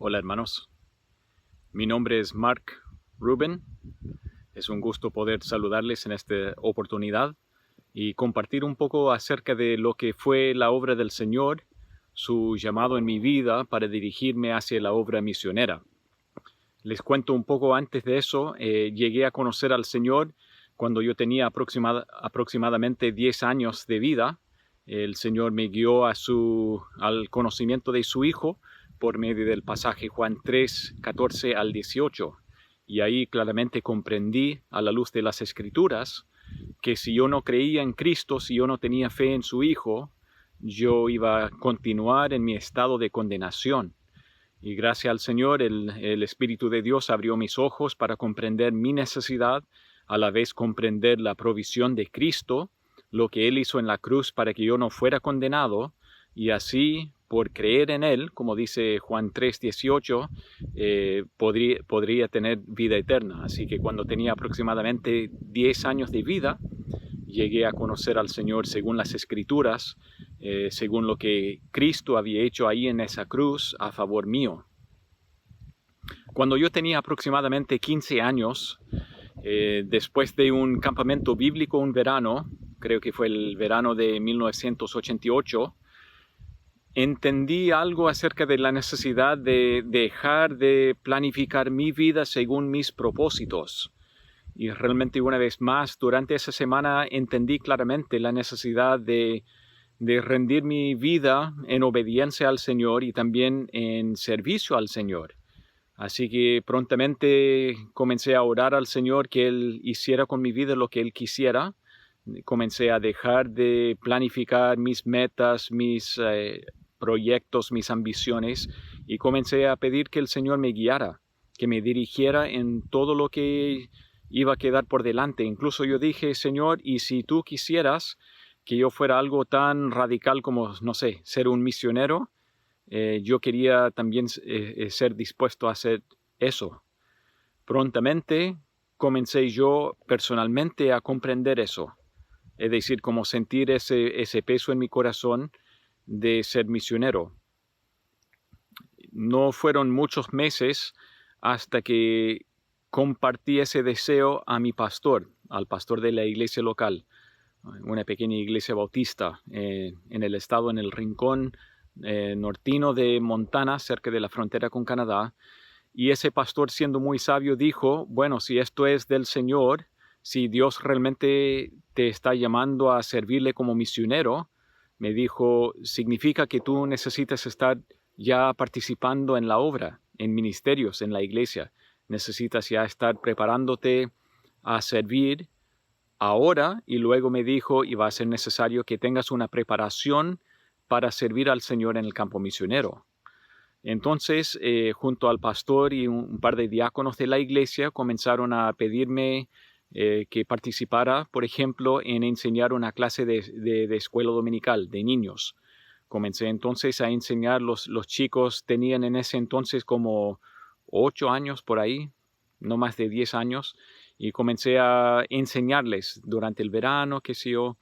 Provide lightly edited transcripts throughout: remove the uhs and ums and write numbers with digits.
Hola hermanos, mi nombre es Mark Rubin. Es un gusto poder saludarles en esta oportunidad y compartir un poco acerca de lo que fue la obra del Señor, su llamado en mi vida para dirigirme hacia la obra misionera. Les cuento un poco antes de eso. Llegué a conocer al Señor cuando yo tenía aproximadamente 10 años de vida. El Señor me guió al conocimiento de su Hijo por medio del pasaje Juan 3, 14 al 18. Y ahí claramente comprendí, a la luz de las Escrituras, que si yo no creía en Cristo, si yo no tenía fe en su Hijo, yo iba a continuar en mi estado de condenación. Y gracias al Señor, el Espíritu de Dios abrió mis ojos para comprender mi necesidad, a la vez comprender la provisión de Cristo, lo que Él hizo en la cruz para que yo no fuera condenado, y así, por creer en Él, como dice Juan 3:18, podría tener vida eterna. Así que cuando tenía aproximadamente 10 años de vida, llegué a conocer al Señor según las Escrituras, según lo que Cristo había hecho ahí en esa cruz a favor mío. Cuando yo tenía aproximadamente 15 años, después de un campamento bíblico, un verano, creo que fue el verano de 1988, entendí algo acerca de la necesidad de dejar de planificar mi vida según mis propósitos. Y realmente una vez más, durante esa semana entendí claramente la necesidad de rendir mi vida en obediencia al Señor y también en servicio al Señor. Así que prontamente comencé a orar al Señor que Él hiciera con mi vida lo que Él quisiera. Comencé a dejar de planificar mis metas, mis proyectos, mis ambiciones, y comencé a pedir que el Señor me guiara, que me dirigiera en todo lo que iba a quedar por delante. Incluso yo dije, Señor, y si tú quisieras que yo fuera algo tan radical como, no sé, ser un misionero, yo quería también ser dispuesto a hacer eso. Prontamente comencé yo personalmente a comprender eso. Es decir, como sentir ese peso en mi corazón de ser misionero. No fueron muchos meses hasta que compartí ese deseo a mi pastor, al pastor de la iglesia local, una pequeña iglesia bautista en el estado, en el rincón nortino de Montana, cerca de la frontera con Canadá. Y ese pastor, siendo muy sabio, dijo, bueno, si esto es del Señor, si Dios realmente te está llamando a servirle como misionero, me dijo, significa que tú necesitas estar ya participando en la obra, en ministerios, en la iglesia. Necesitas ya estar preparándote a servir ahora, y luego me dijo, y va a ser necesario que tengas una preparación para servir al Señor en el campo misionero. Entonces, junto al pastor y un par de diáconos de la iglesia, comenzaron a pedirme que participara, por ejemplo, en enseñar una clase de escuela dominical de niños. Comencé entonces a enseñar, los chicos tenían en ese entonces como 8 años por ahí, no más de 10 años, y comencé a enseñarles durante el verano, qué sé yo.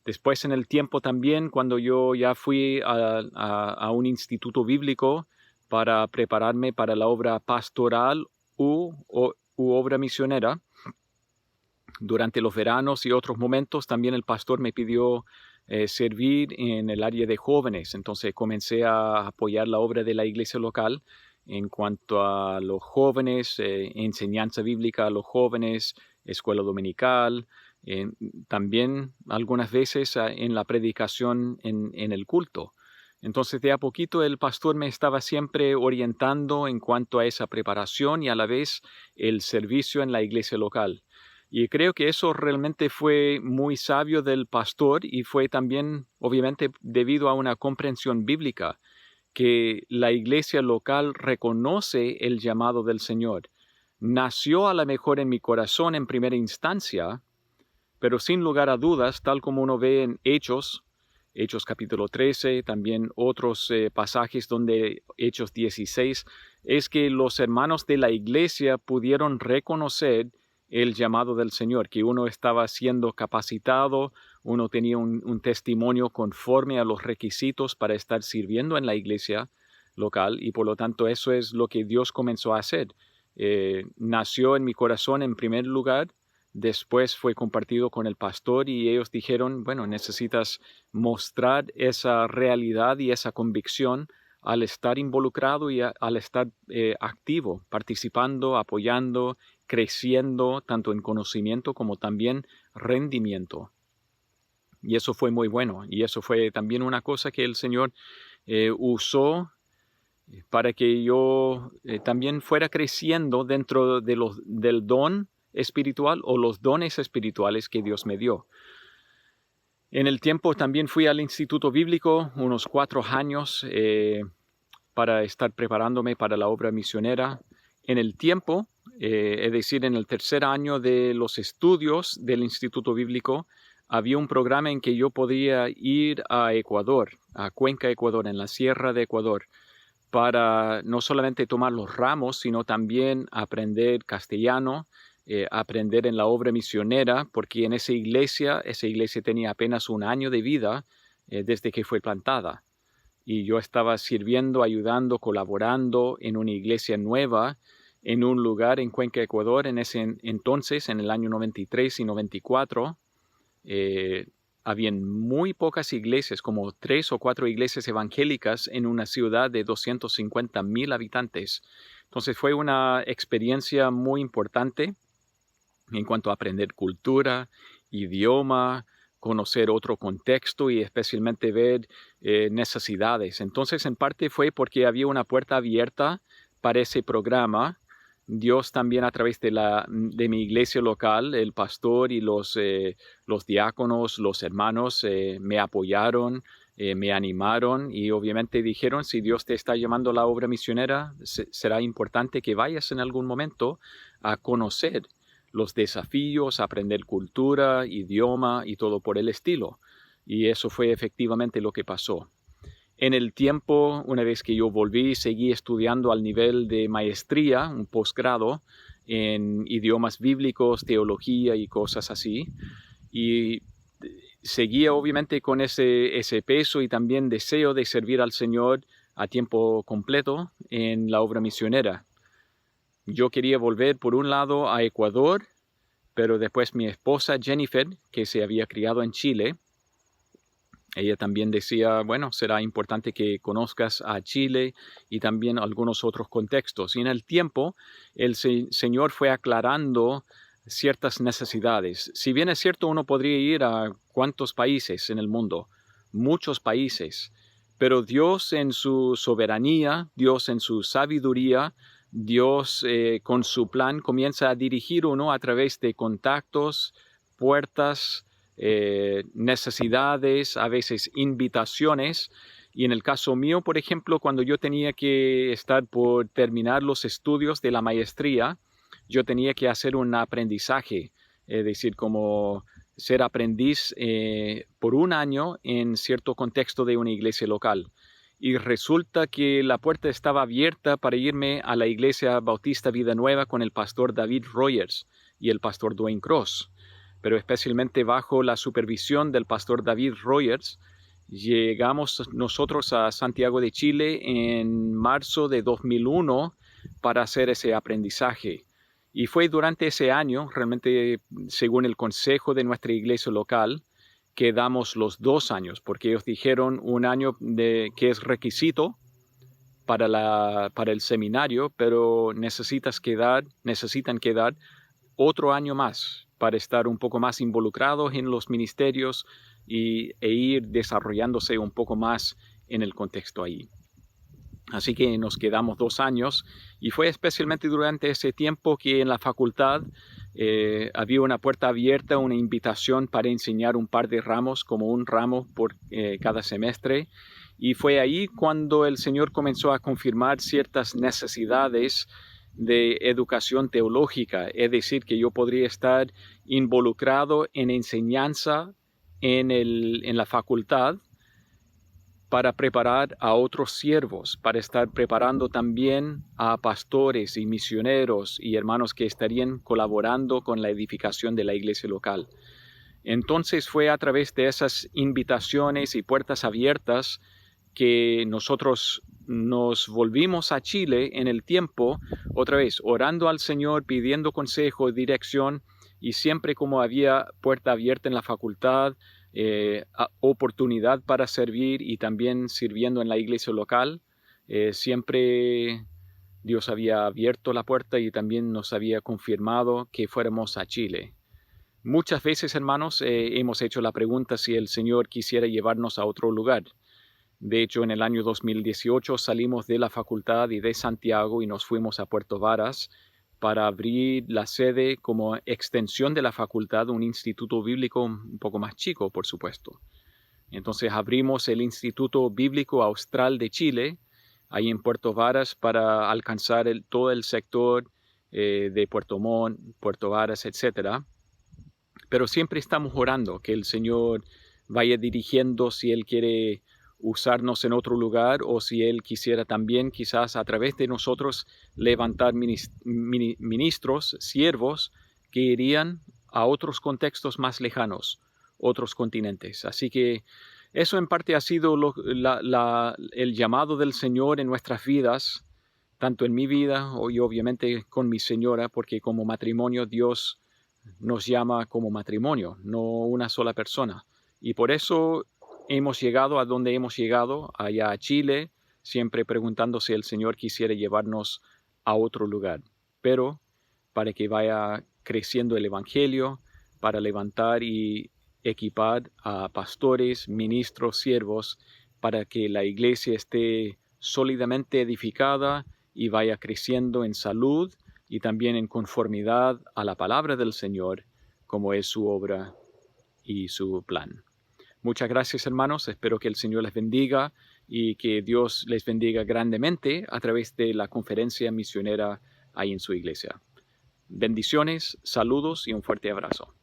Después en el tiempo también, cuando yo ya fui a un instituto bíblico para prepararme para la obra pastoral u obra misionera, durante los veranos y otros momentos también el pastor me pidió servir en el área de jóvenes. Entonces comencé a apoyar la obra de la iglesia local en cuanto a los jóvenes, enseñanza bíblica a los jóvenes, escuela dominical, también algunas veces en la predicación en el culto. Entonces de a poquito el pastor me estaba siempre orientando en cuanto a esa preparación y a la vez el servicio en la iglesia local. Y creo que eso realmente fue muy sabio del pastor y fue también, obviamente, debido a una comprensión bíblica, que la iglesia local reconoce el llamado del Señor. Nació a lo mejor en mi corazón en primera instancia, pero sin lugar a dudas, tal como uno ve en Hechos capítulo 13, también otros pasajes donde Hechos 16, es que los hermanos de la iglesia pudieron reconocer el llamado del Señor, que uno estaba siendo capacitado, uno tenía un testimonio conforme a los requisitos para estar sirviendo en la iglesia, local, y por lo tanto eso es lo que Dios comenzó a hacer. Nació en mi corazón en primer lugar, después fue compartido con el pastor y ellos dijeron, bueno, necesitas mostrar esa realidad y esa convicción al estar involucrado y al estar activo, participando, apoyando, creciendo, tanto en conocimiento como también rendimiento. Y eso fue muy bueno. Y eso fue también una cosa que el Señor usó para que yo también fuera creciendo dentro de del don espiritual o los dones espirituales que Dios me dio. En el tiempo también fui al Instituto Bíblico unos 4 años para estar preparándome para la obra misionera. En el tiempo, es decir, en el tercer año de los estudios del Instituto Bíblico, había un programa en que yo podía ir a Ecuador, a Cuenca, Ecuador, en la Sierra de Ecuador, para no solamente tomar los ramos, sino también aprender castellano, aprender en la obra misionera, porque en esa iglesia tenía apenas 1 año de vida desde que fue plantada. Y yo estaba sirviendo, ayudando, colaborando en una iglesia nueva, en un lugar en Cuenca, Ecuador, en ese entonces, en el año 93 y 94. Habían muy pocas iglesias, como 3 o 4 iglesias evangélicas en una ciudad de 250,000 habitantes. Entonces fue una experiencia muy importante en cuanto a aprender cultura, idioma, conocer otro contexto y especialmente ver necesidades. Entonces, en parte fue porque había una puerta abierta para ese programa. Dios también a través de mi iglesia local, el pastor y los diáconos, los hermanos me apoyaron, me animaron y obviamente dijeron, si Dios te está llamando a la obra misionera, será importante que vayas en algún momento a conocer los desafíos, aprender cultura, idioma y todo por el estilo. Y eso fue efectivamente lo que pasó. En el tiempo, una vez que yo volví, seguí estudiando al nivel de maestría, un posgrado en idiomas bíblicos, teología y cosas así. Y seguía obviamente con ese peso y también deseo de servir al Señor a tiempo completo en la obra misionera. Yo quería volver por un lado a Ecuador, pero después mi esposa Jennifer, que se había criado en Chile, ella también decía, bueno, será importante que conozcas a Chile y también algunos otros contextos. Y en el tiempo, el Señor fue aclarando ciertas necesidades. Si bien es cierto, uno podría ir a cuántos países en el mundo, muchos países, pero Dios en su soberanía, Dios en su sabiduría, Dios con su plan comienza a dirigir uno a través de contactos, puertas, necesidades, a veces invitaciones. Y en el caso mío, por ejemplo, cuando yo tenía que estar por terminar los estudios de la maestría, yo tenía que hacer un aprendizaje, es decir, como ser aprendiz por 1 año en cierto contexto de una iglesia local. Y resulta que la puerta estaba abierta para irme a la Iglesia Bautista Vida Nueva con el pastor David Rogers y el pastor Dwayne Cross. Pero especialmente bajo la supervisión del pastor David Rogers, llegamos nosotros a Santiago de Chile en marzo de 2001 para hacer ese aprendizaje. Y fue durante ese año, realmente según el consejo de nuestra iglesia local, que damos los 2 años, porque ellos dijeron 1 año que es requisito para el seminario, pero necesitan quedar otro año más para estar un poco más involucrados en los ministerios e ir desarrollándose un poco más en el contexto ahí. Así que nos quedamos 2 años y fue especialmente durante ese tiempo que en la facultad había una puerta abierta, una invitación para enseñar un par de ramos, como un ramo por cada semestre. Y fue ahí cuando el Señor comenzó a confirmar ciertas necesidades de educación teológica, es decir, que yo podría estar involucrado en enseñanza en la facultad para preparar a otros siervos, para estar preparando también a pastores y misioneros y hermanos que estarían colaborando con la edificación de la iglesia local. Entonces fue a través de esas invitaciones y puertas abiertas que nosotros nos volvimos a Chile en el tiempo, otra vez, orando al Señor, pidiendo consejo, dirección, y siempre como había puerta abierta en la facultad, oportunidad para servir y también sirviendo en la iglesia local, siempre Dios había abierto la puerta y también nos había confirmado que fuéramos a Chile. Muchas veces, hermanos, hemos hecho la pregunta si el Señor quisiera llevarnos a otro lugar. De hecho, en el año 2018 salimos de la facultad y de Santiago y nos fuimos a Puerto Varas para abrir la sede como extensión de la facultad, un instituto bíblico un poco más chico, por supuesto. Entonces abrimos el Instituto Bíblico Austral de Chile, ahí en Puerto Varas, para alcanzar todo el sector de Puerto Montt, Puerto Varas, etc. Pero siempre estamos orando que el Señor vaya dirigiendo si Él quiere usarnos en otro lugar o si Él quisiera también quizás a través de nosotros levantar ministros, siervos que irían a otros contextos más lejanos, otros continentes. Así que eso en parte ha sido el llamado del Señor en nuestras vidas, tanto en mi vida y obviamente con mi señora, porque como matrimonio Dios nos llama como matrimonio, no una sola persona. Y por eso hemos llegado a donde hemos llegado, allá a Chile, siempre preguntando si el Señor quisiera llevarnos a otro lugar. Pero para que vaya creciendo el Evangelio, para levantar y equipar a pastores, ministros, siervos, para que la iglesia esté sólidamente edificada y vaya creciendo en salud y también en conformidad a la palabra del Señor, como es su obra y su plan. Muchas gracias, hermanos. Espero que el Señor les bendiga y que Dios les bendiga grandemente a través de la conferencia misionera ahí en su iglesia. Bendiciones, saludos y un fuerte abrazo.